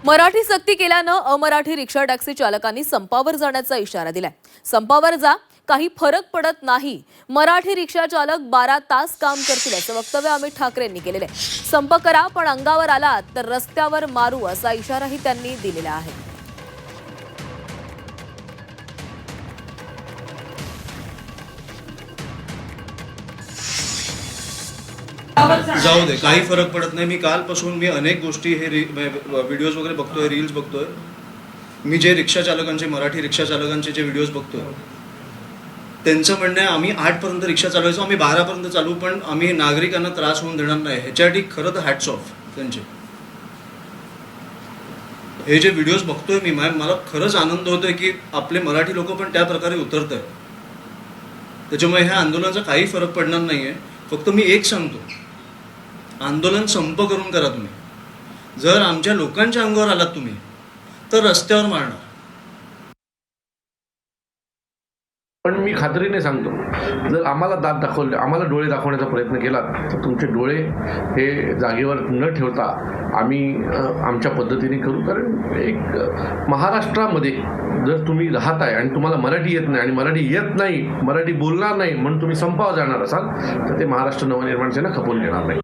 मराठी सक्ती केल्यानं अमराठी rickshaw taxi चालकांनी संपावर जाण्याचा इशारा दिलाय। संपावर जा, काही फरक पडत नाही, मराठी रिक्षा चालक 12 तास काम करतील असं वक्तव्य अमित ठाकरेंनी केलेलं आहे। संप करा, पण अंगावर आलात तर रस्त्यावर मारू असा इशाराही त्यांनी दिलेला आहे। जाऊ दे, काही फरक पडत नाही। मी कालपासून अनेक गोष्टी हे व्हिडिओज वगैरे बघतोय, रील्स बघतोय। मी जे रिक्षा चालकांचे, मराठी रिक्षा चालकांचे जे व्हिडिओज बघतोय, त्यांचं म्हणणं आहे आम्ही 8 पर्यंत रिक्षा चालवायचो, आम्ही 12 पर्यंत चालू, पण आम्ही नागरिकांना त्रास होऊन देणार नाही। ह्याच्यासाठी खरं तर हॅट्स ऑफ त्यांचे। हे जे व्हिडिओज बघतोय मी, मला खरंच आनंद होतोय की आपले मराठी लोक पण त्या प्रकारे उतरत आहेत। त्याच्यामुळे ह्या आंदोलनाचा काही फरक पडणार नाहीये। फक्त मी एक सांगतो, आंदोलन संप करून करा तुम्ही। जर आमच्या लोकांच्या अंगावर आलात तुम्ही तर रस्त्यावर मारणार। पण मी खात्रीने सांगतो, जर आम्हाला दात दाखवले, आम्हाला डोळे दाखवण्याचा प्रयत्न केला तर तुमचे डोळे हे जागेवर न ठेवता आम्ही आमच्या पद्धतीने करू। कारण एक महाराष्ट्रामध्ये जर तुम्ही राहताय आणि तुम्हाला मराठी येत नाही आणि मराठी येत नाही, मराठी बोलणार नाही म्हणून तुम्ही संपावर जाणार असाल तर ते महाराष्ट्र नवनिर्माण सेना खपवून घेणार नाही।